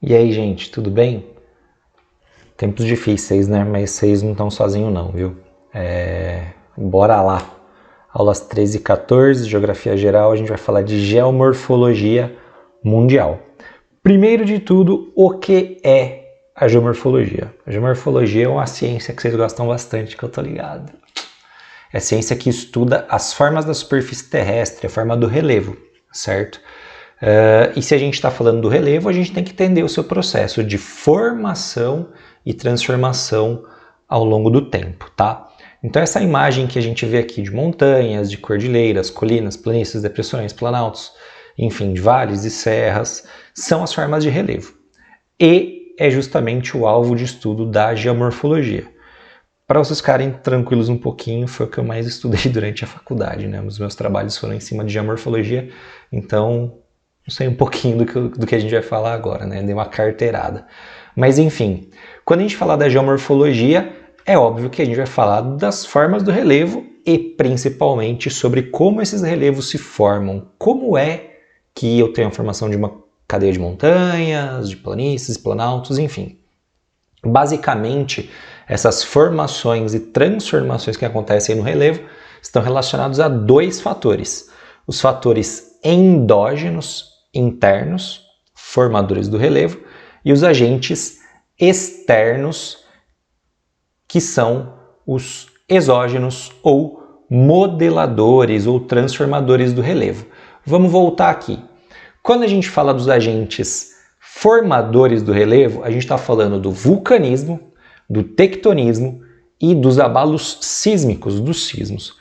E aí, gente, tudo bem? Tempos difíceis, né? Mas vocês não estão sozinhos não, viu? Bora lá. Aulas 13 e 14, Geografia Geral, a gente vai falar de Geomorfologia Mundial. Primeiro de tudo, o que é a geomorfologia? A geomorfologia é uma ciência que vocês gostam bastante, que eu tô ligado. É a ciência que estuda as formas da superfície terrestre, a forma do relevo, certo? E se a gente está falando do relevo, a gente tem que entender o seu processo de formação e transformação ao longo do tempo, tá? Então essa imagem que a gente vê aqui de montanhas, de cordilheiras, colinas, planícies, depressões, planaltos, enfim, de vales e serras, são as formas de relevo. E é justamente o alvo de estudo da geomorfologia. Para vocês ficarem tranquilos um pouquinho, foi o que eu mais estudei durante a faculdade, né? Os meus trabalhos foram em cima de geomorfologia, então não sei um pouquinho do que a gente vai falar agora, né? Dei uma carteirada. Mas enfim, quando a gente falar da geomorfologia, é óbvio que a gente vai falar das formas do relevo e principalmente sobre como esses relevos se formam. Como é que eu tenho a formação de uma cadeia de montanhas, de planícies, planaltos, enfim. Basicamente, essas formações e transformações que acontecem no relevo estão relacionados a dois fatores. Os fatores endógenos, internos, formadores do relevo, e os agentes externos, que são os exógenos ou modeladores ou transformadores do relevo. Vamos voltar aqui. Quando a gente fala dos agentes formadores do relevo, a gente está falando do vulcanismo, do tectonismo e dos abalos sísmicos, dos sismos.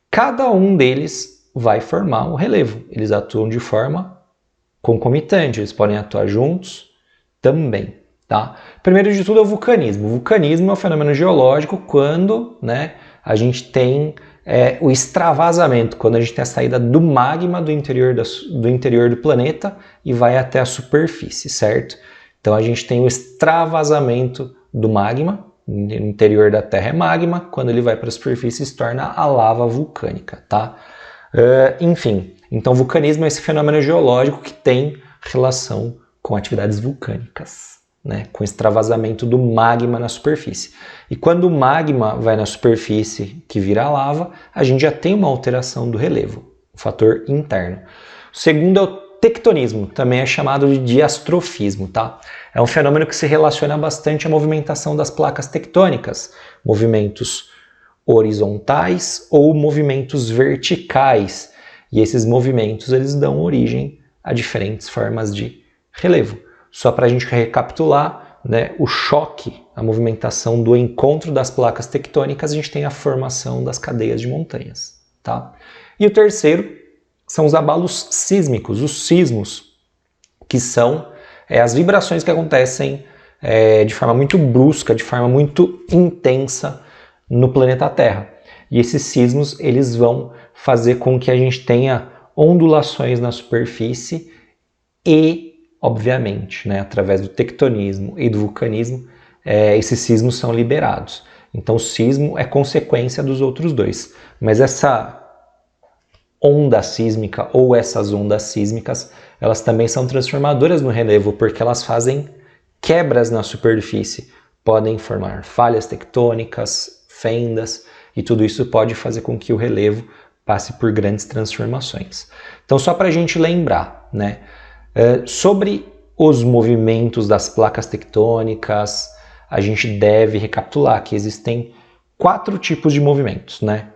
Cada um deles vai formar um relevo. Eles atuam de forma concomitante, eles podem atuar juntos também. Tá? Primeiro de tudo é o vulcanismo. O vulcanismo é um fenômeno geológico quando, né, a gente tem o extravasamento, quando a gente tem a saída do magma do interior do planeta e vai até a superfície, certo? Então a gente tem o extravasamento do magma, no interior da Terra é magma, quando ele vai para a superfície se torna a lava vulcânica, tá? Enfim, então o vulcanismo é esse fenômeno geológico que tem relação com atividades vulcânicas, né, com extravasamento do magma na superfície. E quando o magma vai na superfície, que vira lava, a gente já tem uma alteração do relevo, um fator interno. O segundo é o tectonismo, também é chamado de diastrofismo, tá? É um fenômeno que se relaciona bastante à movimentação das placas tectônicas, movimentos horizontais ou movimentos verticais. E esses movimentos eles dão origem a diferentes formas de relevo. Só para a gente recapitular, né, o choque, a movimentação do encontro das placas tectônicas, a gente tem a formação das cadeias de montanhas. Tá? E o terceiro são os abalos sísmicos, os sismos, que são as vibrações que acontecem de forma muito brusca, de forma muito intensa no planeta Terra. E esses sismos eles vão fazer com que a gente tenha ondulações na superfície e, obviamente, né, através do tectonismo e do vulcanismo, esses sismos são liberados. Então o sismo é consequência dos outros dois. Mas essa onda sísmica ou essas ondas sísmicas, elas também são transformadoras no relevo, porque elas fazem quebras na superfície. Podem formar falhas tectônicas, fendas, e tudo isso pode fazer com que o relevo passe por grandes transformações. Então só para a gente lembrar, né? Sobre os movimentos das placas tectônicas, a gente deve recapitular que existem 4 tipos de movimentos, né?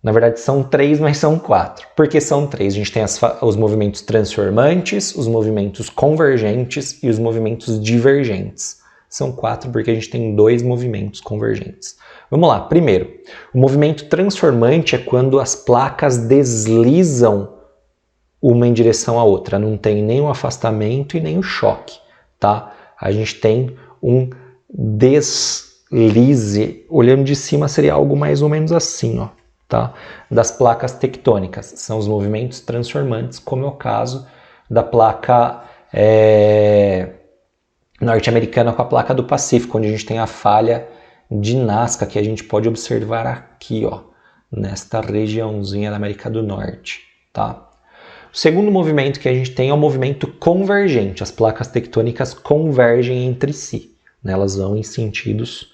Na verdade são 3, mas são 4. Por que são 3? A gente tem os movimentos transformantes, os movimentos convergentes e os movimentos divergentes. São 4 porque a gente tem 2 movimentos convergentes. Vamos lá, primeiro, o movimento transformante é quando as placas deslizam uma em direção à outra, não tem nem o afastamento e nem o choque, tá? A gente tem um deslize, olhando de cima seria algo mais ou menos assim, ó, tá? Das placas tectônicas, são os movimentos transformantes, como é o caso da placa norte-americana com a placa do Pacífico, onde a gente tem a falha de Nazca, que a gente pode observar aqui, ó, nesta regiãozinha da América do Norte, tá? O segundo movimento que a gente tem é o movimento convergente. As placas tectônicas convergem entre si, né? Elas vão em sentidos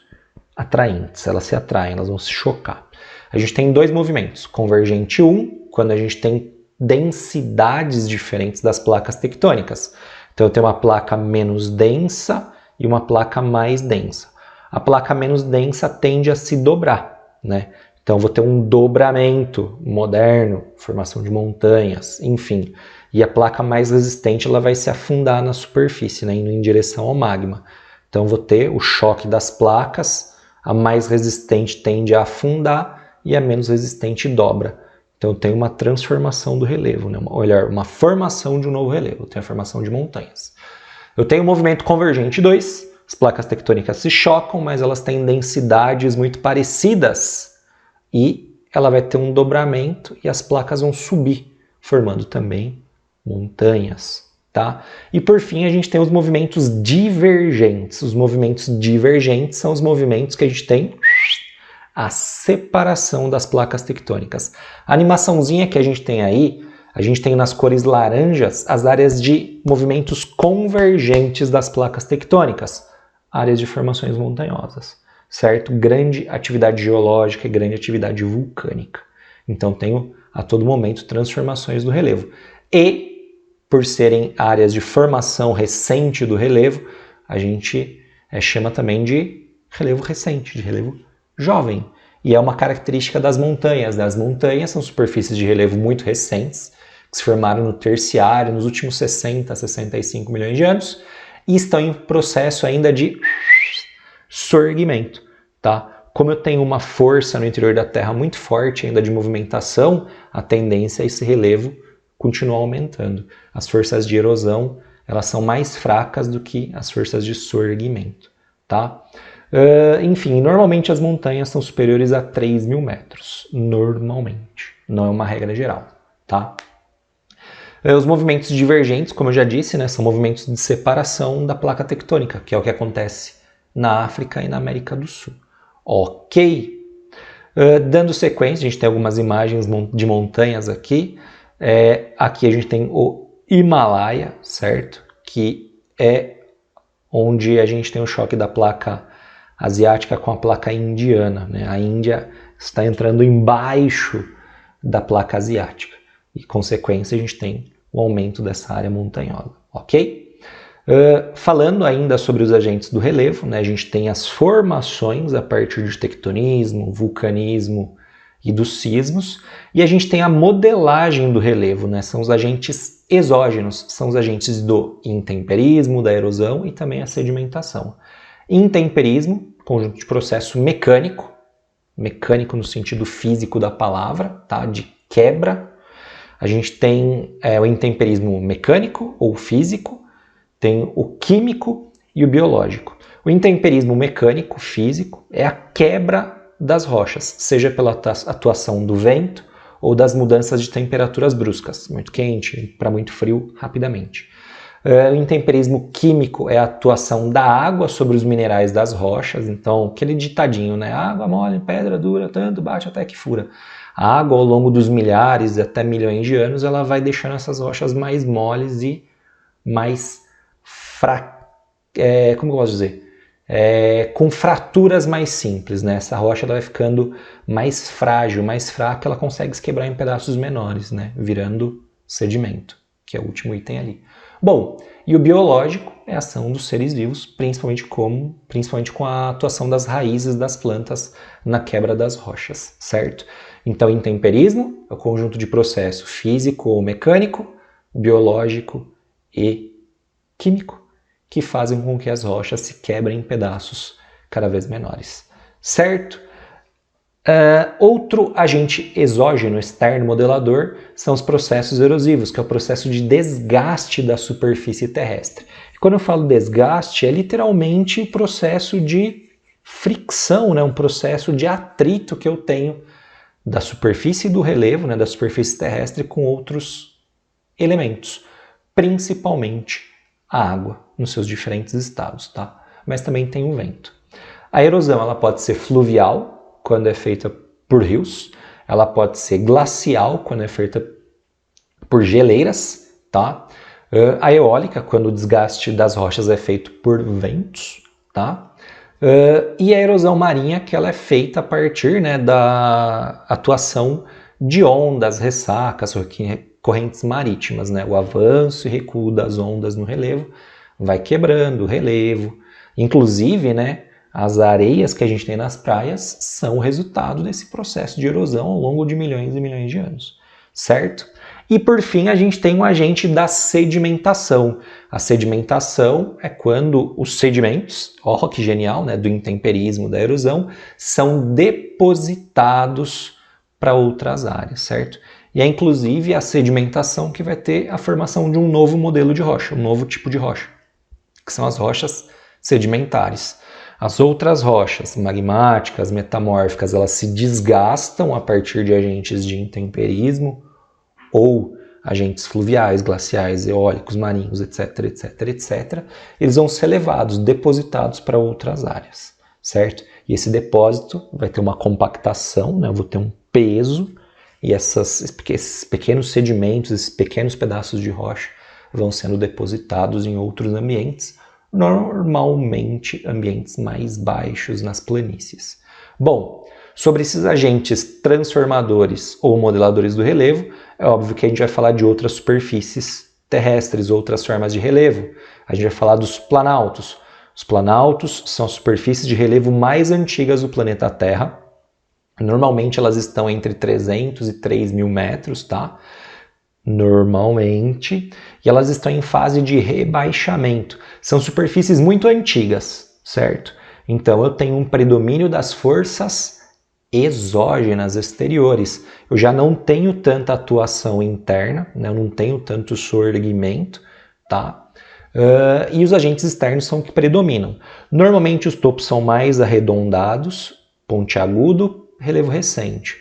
atraentes, elas se atraem, elas vão se chocar. A gente tem dois movimentos. Convergente 1, quando a gente tem densidades diferentes das placas tectônicas. Então eu tenho uma placa menos densa e uma placa mais densa. A placa menos densa tende a se dobrar, né? Então eu vou ter um dobramento moderno, formação de montanhas, enfim. E a placa mais resistente ela vai se afundar na superfície, né, indo em direção ao magma. Então eu vou ter o choque das placas, a mais resistente tende a afundar e a menos resistente dobra. Então eu tenho uma transformação do relevo, né? Uma formação de um novo relevo, eu tenho a formação de montanhas. Eu tenho o movimento convergente 2, as placas tectônicas se chocam, mas elas têm densidades muito parecidas e ela vai ter um dobramento e as placas vão subir, formando também montanhas, tá? E por fim a gente tem os movimentos divergentes. Os movimentos divergentes são os movimentos que a gente tem a separação das placas tectônicas. A animaçãozinha que a gente tem aí, a gente tem nas cores laranjas as áreas de movimentos convergentes das placas tectônicas, áreas de formações montanhosas, certo? Grande atividade geológica e grande atividade vulcânica. Então tenho a todo momento transformações do relevo. E, por serem áreas de formação recente do relevo, a gente chama também de relevo recente, de relevo jovem. E é uma característica das montanhas, né? As montanhas são superfícies de relevo muito recentes, que se formaram no terciário, nos últimos 60 a 65 milhões de anos, e estão em processo ainda de sorgimento, tá? Como eu tenho uma força no interior da Terra muito forte ainda de movimentação, a tendência é esse relevo continuar aumentando. As forças de erosão, elas são mais fracas do que as forças de sorgimento, tá? Enfim, normalmente as montanhas são superiores a 3.000 metros, normalmente, não é uma regra geral, tá? Os movimentos divergentes, como eu já disse, né, são movimentos de separação da placa tectônica, que é o que acontece na África e na América do Sul. Ok? Dando sequência, a gente tem algumas imagens de montanhas aqui. Aqui a gente tem o Himalaia, certo? Que é onde a gente tem o choque da placa asiática com a placa indiana, né? A Índia está entrando embaixo da placa asiática e, consequência, a gente tem o aumento dessa área montanhosa, ok? Falando ainda sobre os agentes do relevo, né? A gente tem as formações a partir de tectonismo, vulcanismo e dos sismos, e a gente tem a modelagem do relevo, né? São os agentes exógenos, são os agentes do intemperismo, da erosão e também a sedimentação. Intemperismo, conjunto de processo mecânico no sentido físico da palavra, tá? De quebra. A gente tem o intemperismo mecânico ou físico, tem o químico e o biológico. O intemperismo mecânico, físico, é a quebra das rochas, seja pela atuação do vento ou das mudanças de temperaturas bruscas, muito quente para muito frio rapidamente. O intemperismo químico é a atuação da água sobre os minerais das rochas, então aquele ditadinho, né? Água mole, pedra dura, tanto bate até que fura. A água, ao longo dos milhares e até milhões de anos, ela vai deixando essas rochas mais moles e mais como eu posso dizer? Com fraturas mais simples, né? Essa rocha ela vai ficando mais frágil, mais fraca, ela consegue se quebrar em pedaços menores, né? Virando sedimento, que é o último item ali. Bom, e o biológico é a ação dos seres vivos, principalmente com a atuação das raízes das plantas na quebra das rochas, certo? Então, intemperismo é o conjunto de processo físico ou mecânico, biológico e químico, que fazem com que as rochas se quebrem em pedaços cada vez menores, certo? Outro agente exógeno, externo, modelador, são os processos erosivos, que é o processo de desgaste da superfície terrestre. E quando eu falo desgaste, é literalmente o processo de fricção, né? Um processo de atrito que eu tenho da superfície do relevo, né? Da superfície terrestre com outros elementos, principalmente a água, nos seus diferentes estados, tá? Mas também tem o vento. A erosão ela pode ser fluvial, quando é feita por rios, ela pode ser glacial, quando é feita por geleiras, tá? A eólica, quando o desgaste das rochas é feito por ventos, tá? E a erosão marinha, que ela é feita a partir, né, da atuação de ondas, ressacas, correntes marítimas, né? O avanço e recuo das ondas no relevo vai quebrando o relevo. Inclusive, né, as areias que a gente tem nas praias são o resultado desse processo de erosão ao longo de milhões e milhões de anos, certo? E por fim a gente tem um agente da sedimentação. A sedimentação é quando os sedimentos, ó que genial, né, do intemperismo, da erosão, são depositados para outras áreas, certo? E é inclusive a sedimentação que vai ter a formação de um novo modelo de rocha, um novo tipo de rocha, que são as rochas sedimentares. As outras rochas magmáticas, metamórficas, elas se desgastam a partir de agentes de intemperismo ou agentes fluviais, glaciais, eólicos, marinhos, etc, etc, etc. Eles vão ser levados, depositados para outras áreas, certo? E esse depósito vai ter uma compactação, né? Eu vou ter um peso, e esses pequenos sedimentos, esses pequenos pedaços de rocha vão sendo depositados em outros ambientes, normalmente ambientes mais baixos nas planícies. Bom, sobre esses agentes transformadores ou modeladores do relevo, é óbvio que a gente vai falar de outras superfícies terrestres, outras formas de relevo. A gente vai falar dos planaltos. Os planaltos são as superfícies de relevo mais antigas do planeta Terra. Normalmente elas estão entre 300 e 3.000 metros, tá? Normalmente. E elas estão em fase de rebaixamento. São superfícies muito antigas, certo? Então eu tenho um predomínio das forças exógenas, exteriores. Eu já não tenho tanta atuação interna, né? Eu não tenho tanto sorgimento, tá? E os agentes externos são que predominam. Normalmente os topos são mais arredondados, pontiagudo, relevo recente.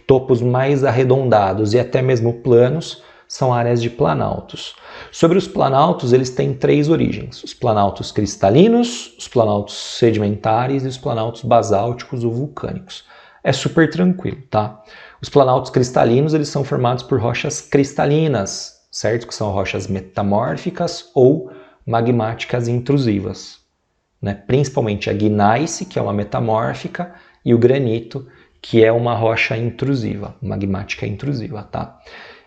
Topos mais arredondados e até mesmo planos são áreas de planaltos. Sobre os planaltos, eles têm três origens: os planaltos cristalinos, os planaltos sedimentares e os planaltos basálticos ou vulcânicos. É super tranquilo, tá? Os planaltos cristalinos, eles são formados por rochas cristalinas, certo? Que são rochas metamórficas ou magmáticas intrusivas, né? Principalmente a gneiss, que é uma metamórfica, e o granito, que é uma rocha intrusiva, magmática intrusiva, tá?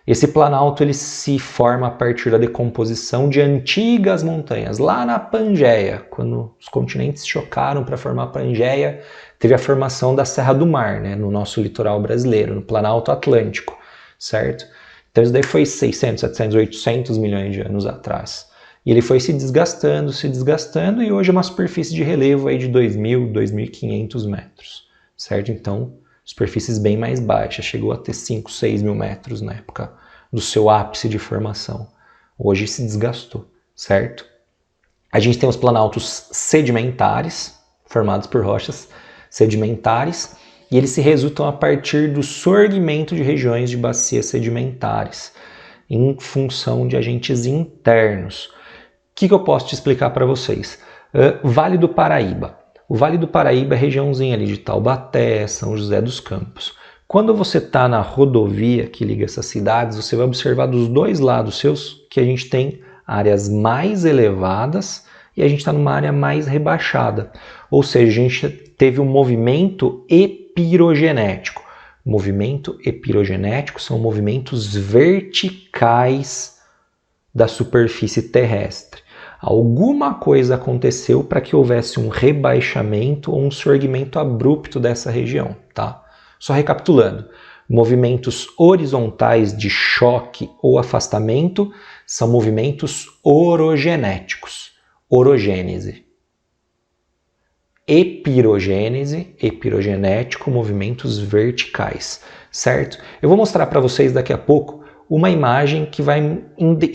Esse planalto ele se forma a partir da decomposição de antigas montanhas. Lá na Pangeia, quando os continentes chocaram para formar a Pangeia, teve a formação da Serra do Mar, né, no nosso litoral brasileiro, no Planalto Atlântico, certo? Então isso daí foi 600, 700, 800 milhões de anos atrás. E ele foi se desgastando, e hoje é uma superfície de relevo aí de 2.000, 2.500 metros, certo? Então, superfícies bem mais baixas, chegou a ter 5, 6 mil metros na época do seu ápice de formação. Hoje se desgastou, certo? A gente tem os planaltos sedimentares, formados por rochas sedimentares, e eles se resultam a partir do sorgimento de regiões de bacias sedimentares, em função de agentes internos. O que eu posso te explicar para vocês? Vale do Paraíba. O Vale do Paraíba é a regiãozinha ali de Taubaté, São José dos Campos. Quando você está na rodovia que liga essas cidades, você vai observar dos dois lados seus que a gente tem áreas mais elevadas e a gente está numa área mais rebaixada. Ou seja, a gente teve um movimento epirogenético. Movimento epirogenético são movimentos verticais da superfície terrestre. Alguma coisa aconteceu para que houvesse um rebaixamento ou um sorgimento abrupto dessa região, tá? Só recapitulando, movimentos horizontais de choque ou afastamento são movimentos orogenéticos, orogênese. Epirogênese, epirogenético, movimentos verticais, certo? Eu vou mostrar para vocês daqui a pouco uma imagem que vai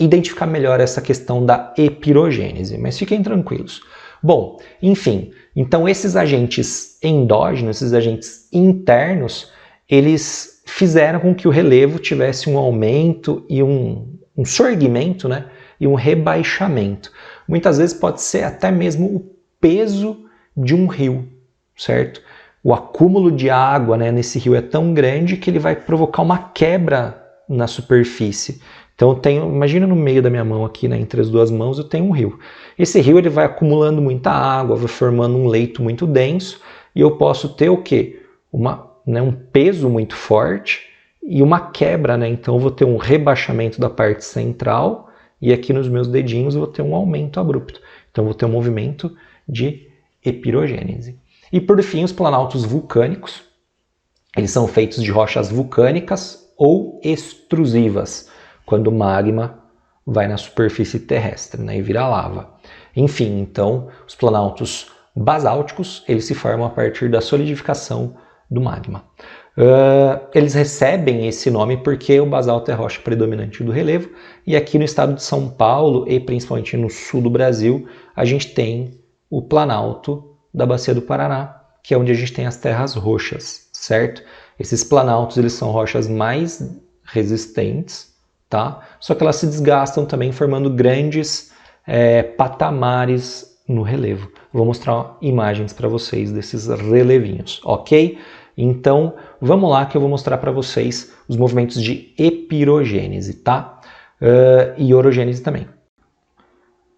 identificar melhor essa questão da epirogênese, mas fiquem tranquilos. Bom, enfim, então esses agentes endógenos, esses agentes internos, eles fizeram com que o relevo tivesse um aumento e um sorgimento, né? E um rebaixamento. Muitas vezes pode ser até mesmo o peso de um rio, certo? O acúmulo de água, né, nesse rio é tão grande que ele vai provocar uma quebra na superfície. Então eu tenho, imagina no meio da minha mão aqui, né, entre as duas mãos, eu tenho um rio. Esse rio ele vai acumulando muita água, vai formando um leito muito denso, e eu posso ter o quê? Um peso muito forte e uma quebra, né? Então eu vou ter um rebaixamento da parte central e aqui nos meus dedinhos eu vou ter um aumento abrupto. Então eu vou ter um movimento de epirogênese. E por fim, os planaltos vulcânicos. Eles são feitos de rochas vulcânicas ou extrusivas, quando o magma vai na superfície terrestre, né, e vira lava. Enfim, então, os planaltos basálticos, eles se formam a partir da solidificação do magma. Eles recebem esse nome porque o basalto é a rocha predominante do relevo, e aqui no estado de São Paulo, e principalmente no sul do Brasil, a gente tem o planalto da Bacia do Paraná, que é onde a gente tem as terras roxas, certo? Esses planaltos, eles são rochas mais resistentes, tá? Só que elas se desgastam também formando grandes patamares no relevo. Vou mostrar imagens para vocês desses relevinhos, ok? Então, vamos lá que eu vou mostrar para vocês os movimentos de epirogênese, tá? E orogênese também.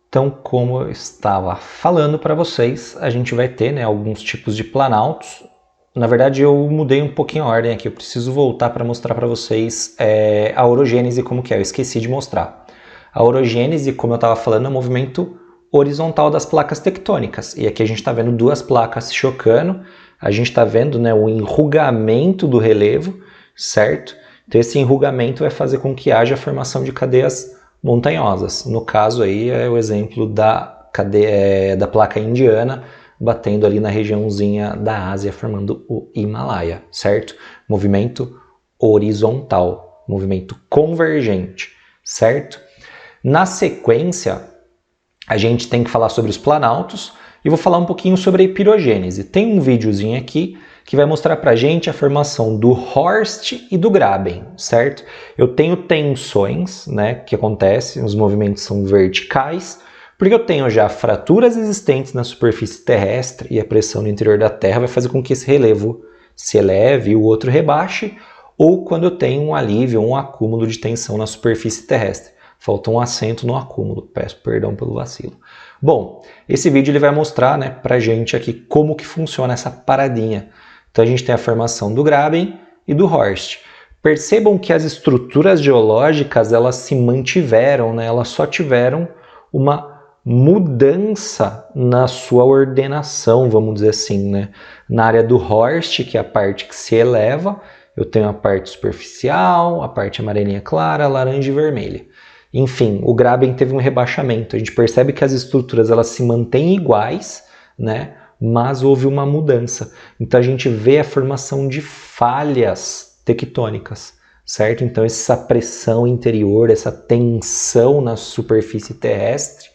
Então, como eu estava falando para vocês, a gente vai ter, né, alguns tipos de planaltos. Na verdade, eu mudei um pouquinho a ordem aqui. Eu preciso voltar para mostrar para vocês a orogênese como que é. Eu esqueci de mostrar. A orogênese, como eu estava falando, é um movimento horizontal das placas tectônicas. E aqui a gente está vendo duas placas se chocando. A gente está vendo, né, o enrugamento do relevo, certo? Então, esse enrugamento vai fazer com que haja a formação de cadeias montanhosas. No caso aí é o exemplo da placa indiana batendo ali na regiãozinha da Ásia, formando o Himalaia, certo? Movimento horizontal, movimento convergente, certo? Na sequência, a gente tem que falar sobre os planaltos e vou falar um pouquinho sobre a epirogênese. Tem um videozinho aqui que vai mostrar pra gente a formação do Horst e do Graben, certo? Eu tenho tensões, né, que acontecem, os movimentos são verticais, porque eu tenho já fraturas existentes na superfície terrestre e a pressão no interior da Terra vai fazer com que esse relevo se eleve e o outro rebaixe, ou quando eu tenho um alívio, um acúmulo de tensão na superfície terrestre. Falta um acento no acúmulo, peço perdão pelo vacilo. Bom, esse vídeo ele vai mostrar, né, pra gente aqui como que funciona essa paradinha. Então a gente tem a formação do Graben e do Horst. Percebam que as estruturas geológicas elas se mantiveram, né? Elas só tiveram uma mudança na sua ordenação, vamos dizer assim, né? Na área do Horst, que é a parte que se eleva, eu tenho a parte superficial, a parte amarelinha clara, laranja e vermelha. Enfim, o Graben teve um rebaixamento. A gente percebe que as estruturas elas se mantêm iguais, né? Mas houve uma mudança. Então a gente vê a formação de falhas tectônicas, certo? Então essa pressão interior, essa tensão na superfície terrestre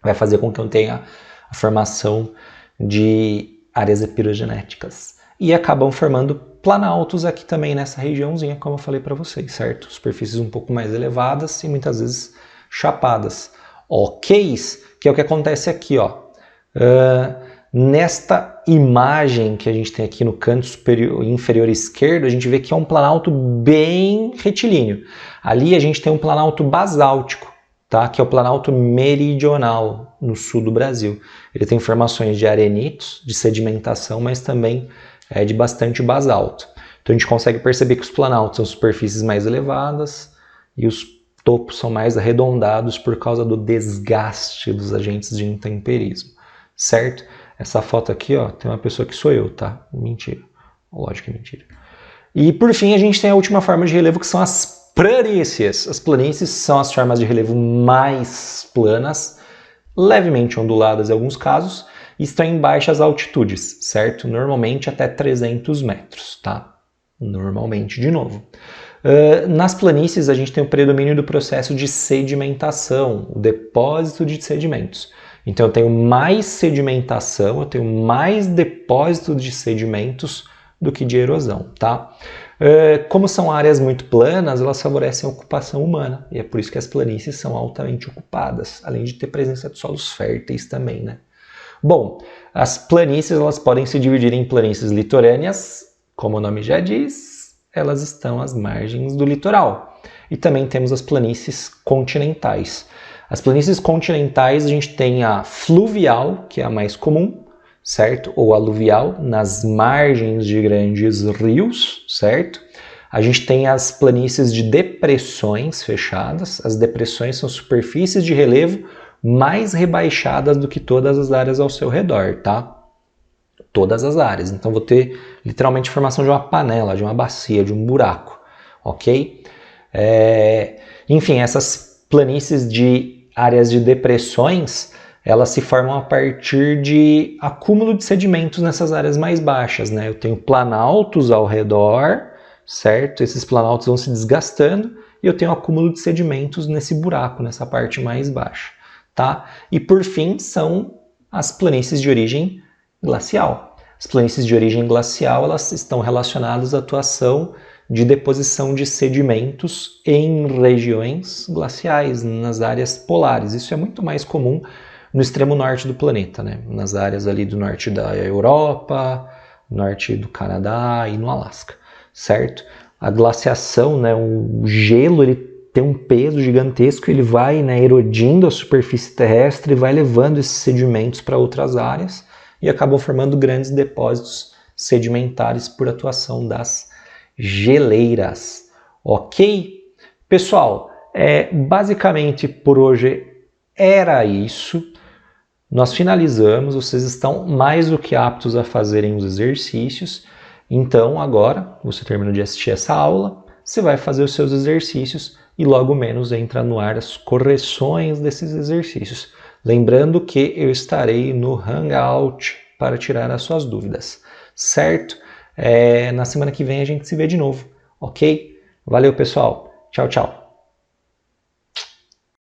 vai fazer com que eu tenha a formação de áreas epirogenéticas. E acabam formando planaltos aqui também nessa regiãozinha, como eu falei para vocês, certo? Superfícies um pouco mais elevadas e muitas vezes chapadas. Ok? Que é o que acontece aqui, ó. Nesta imagem que a gente tem aqui no canto superior, inferior esquerdo, a gente vê que é um planalto bem retilíneo. Ali a gente tem um planalto basáltico, tá? Que é o planalto meridional, no sul do Brasil. Ele tem formações de arenitos, de sedimentação, mas também de bastante basalto. Então a gente consegue perceber que os planaltos são superfícies mais elevadas e os topos são mais arredondados por causa do desgaste dos agentes de intemperismo, certo? Essa foto aqui, ó, tem uma pessoa que sou eu, tá? Mentira. Lógico que é mentira. E por fim a gente tem a última forma de relevo, que são as planícies. As planícies são as formas de relevo mais planas, levemente onduladas em alguns casos, e estão em baixas altitudes, certo? Normalmente até 300 metros, tá? Normalmente, de novo. Nas planícies a gente tem o predomínio do processo de sedimentação, o depósito de sedimentos. Então eu tenho mais sedimentação, eu tenho mais depósito de sedimentos do que de erosão, tá? Como são áreas muito planas, elas favorecem a ocupação humana, e é por isso que as planícies são altamente ocupadas, além de ter presença de solos férteis também, né? Bom, as planícies elas podem se dividir em planícies litorâneas, como o nome já diz, elas estão às margens do litoral. E também temos as planícies continentais. As planícies continentais a gente tem a fluvial, que é a mais comum, certo? Ou aluvial, nas margens de grandes rios, certo? A gente tem as planícies de depressões fechadas. As depressões são superfícies de relevo mais rebaixadas do que todas as áreas ao seu redor, tá? Todas as áreas. Então vou ter literalmente formação de uma panela, de uma bacia, de um buraco, ok? Enfim, essas planícies de áreas de depressões, elas se formam a partir de acúmulo de sedimentos nessas áreas mais baixas, né? Eu tenho planaltos ao redor, certo? Esses planaltos vão se desgastando e eu tenho acúmulo de sedimentos nesse buraco, nessa parte mais baixa, tá? E por fim são as planícies de origem glacial. As planícies de origem glacial, elas estão relacionadas à atuação de deposição de sedimentos em regiões glaciais, nas áreas polares. Isso é muito mais comum no extremo norte do planeta, né? Nas áreas ali do norte da Europa, norte do Canadá e no Alasca, certo? A glaciação, né, o gelo, ele tem um peso gigantesco, ele vai, né, erodindo a superfície terrestre e vai levando esses sedimentos para outras áreas e acabam formando grandes depósitos sedimentares por atuação das geleiras, ok? Pessoal, basicamente por hoje era isso. Nós finalizamos, vocês estão mais do que aptos a fazerem os exercícios. Então agora, você terminou de assistir essa aula, você vai fazer os seus exercícios e logo menos entra no ar as correções desses exercícios. Lembrando que eu estarei no Hangout para tirar as suas dúvidas, certo? Na semana que vem a gente se vê de novo, ok? Valeu, pessoal. Tchau, tchau.